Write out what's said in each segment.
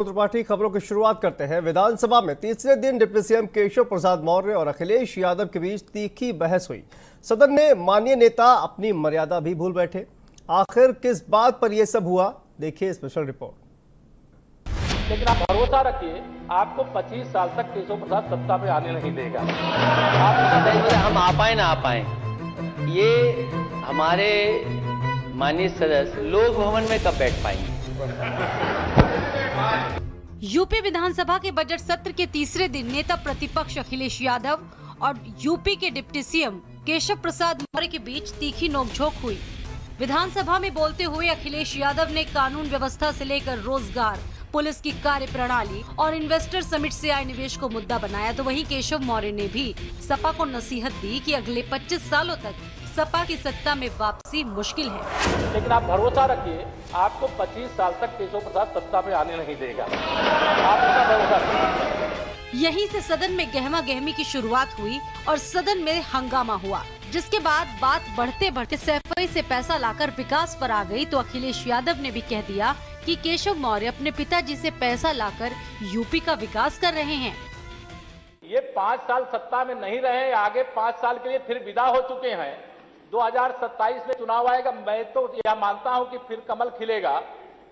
त्रिपाठी खबरों की शुरुआत करते हैं। विधानसभा में तीसरे दिन डिप्टी सीएम केशव प्रसाद मौर्य और अखिलेश यादव के बीच तीखी बहस हुई। सदन में माननीय नेता अपनी मर्यादा भी भूल बैठे। आखिर किस बात पर यह सब हुआ, देखिए स्पेशल रिपोर्ट। लेकिन आप भरोसा रखिए, आपको 25 साल तक केशव प्रसाद सत्ता पे आने नहीं देगा। हम आ पाए ना आ पाए, ये हमारे माननीय सदस्य लोक भवन में कब बैठ पाएंगे। यूपी विधानसभा के बजट सत्र के तीसरे दिन नेता प्रतिपक्ष अखिलेश यादव और यूपी के डिप्टी सीएम केशव प्रसाद मौर्य के बीच तीखी नोकझोंक हुई। विधानसभा में बोलते हुए अखिलेश यादव ने कानून व्यवस्था से लेकर रोजगार, पुलिस की कार्य प्रणाली और इन्वेस्टर समिट से आए निवेश को मुद्दा बनाया, तो वहीं केशव मौर्य ने भी सपा को नसीहत दी कि अगले 25 सालों तक सपा की सत्ता में वापसी मुश्किल है। लेकिन आप भरोसा रखिए, आपको 25 साल तक केशव प्रसाद सत्ता पे आने नहीं देगा। आप इसका भरोसा रखिए। यहीं से सदन में गहमा गहमी की शुरुआत हुई और सदन में हंगामा हुआ, जिसके बाद बात बढ़ते बढ़ते सैफई से पैसा लाकर विकास पर आ गई। तो अखिलेश यादव ने भी कह दिया कि केशव मौर्य अपने पिताजी से पैसा लाकर यूपी का विकास कर रहे हैं। ये 5 साल सत्ता में नहीं रहे, आगे 5 साल के लिए फिर विदा हो चुके हैं। 2027 में चुनाव आएगा, मैं तो यह मानता हूं कि फिर कमल खिलेगा।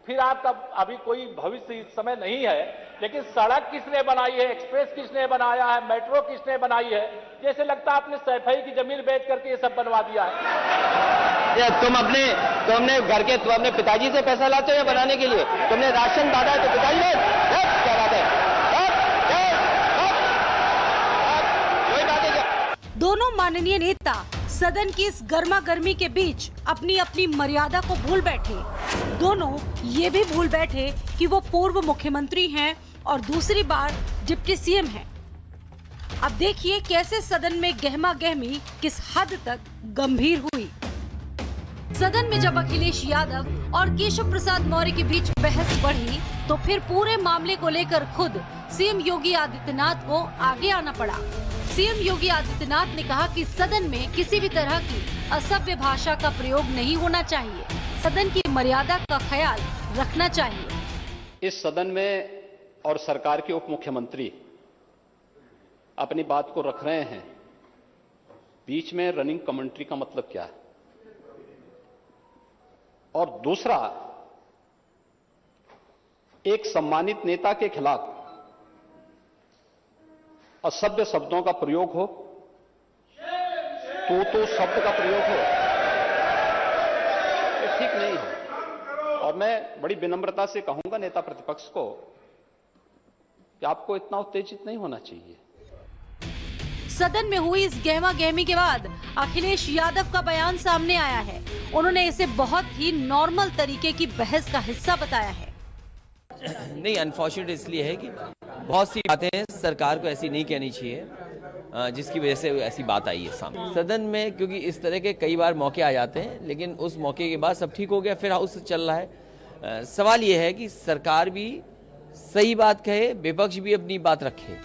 फिर आपका अभी कोई भविष्य इस समय नहीं है, लेकिन सड़क किसने बनाई है, एक्सप्रेस किसने बनाया है, मेट्रो किसने बनाई है, जैसे लगता है आपने सैफई की जमीन बेच करके ये सब बनवा दिया है। तुमने घर के तुम अपने पिताजी से पैसा लाते हो या बनाने के लिए? तुमने राशन बांटा है तो पिताजी ने क्या बात है? कोई बात है क्या? दोनों माननीय नेता सदन की इस गर्मा गर्मी के बीच अपनी अपनी मर्यादा को भूल बैठे। दोनों ये भी भूल बैठे कि वो पूर्व मुख्यमंत्री हैं और दूसरी बार डिप्टी सीएम हैं। अब देखिए कैसे सदन में गहमा गहमी किस हद तक गंभीर हुई। सदन में जब अखिलेश यादव और केशव प्रसाद मौर्य के बीच बहस बढ़ी, तो फिर पूरे मामले को लेकर खुद सीएम योगी आदित्यनाथ को आगे आना पड़ा। सीएम योगी आदित्यनाथ ने कहा कि सदन में किसी भी तरह की असभ्य भाषा का प्रयोग नहीं होना चाहिए, सदन की मर्यादा का ख्याल रखना चाहिए। इस सदन में और सरकार के उप मुख्यमंत्री अपनी बात को रख रहे हैं, बीच में रनिंग कमेंट्री का मतलब क्या है? और दूसरा, एक सम्मानित नेता के खिलाफ असभ्य शब्दों का प्रयोग हो, तो शब्द का प्रयोग हो, ये ठीक नहीं है। और मैं बड़ी विनम्रता से कहूंगा नेता प्रतिपक्ष को कि आपको इतना उत्तेजित नहीं होना चाहिए। सदन में हुई इस गहमा गहमी के बाद अखिलेश यादव का बयान सामने आया है। उन्होंने इसे बहुत ही नॉर्मल तरीके की बहस का हिस्सा बताया है। नहीं, अनफॉर्चुनेट इसलिए है कि बहुत सी बातें सरकार को ऐसी नहीं कहनी चाहिए, जिसकी वजह से ऐसी बात आई है सामने सदन में, क्योंकि इस तरह के कई बार मौके आ जाते हैं, लेकिन उस मौके के बाद सब ठीक हो गया, फिर हाउस चल रहा है। सवाल ये है कि सरकार भी सही बात कहे, विपक्ष भी अपनी बात रखे।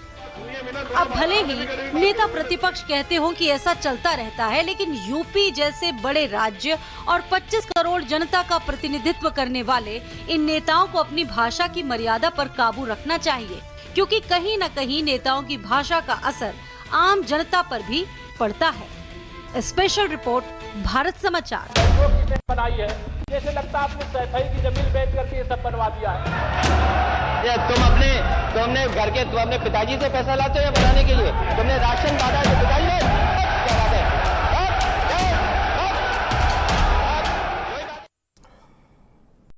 अब भले ही नेता प्रतिपक्ष कहते हो कि ऐसा चलता रहता है, लेकिन यूपी जैसे बड़े राज्य और 25 करोड़ जनता का प्रतिनिधित्व करने वाले इन नेताओं को अपनी भाषा की मर्यादा पर काबू रखना चाहिए, क्योंकि कहीं न कहीं नेताओं की भाषा का असर आम जनता पर भी पड़ता है। स्पेशल रिपोर्ट, भारत समाचार। मेट्रो किसने बनाई है, जैसे लगता है आपने सैफई की जमीन बेच करके ये सब बनवा दिया है। तुमने घर के तुम अपने पिताजी से पैसा लाते हो या बनाने के लिए? तुमने राशन बांटा है तो पिताजी ने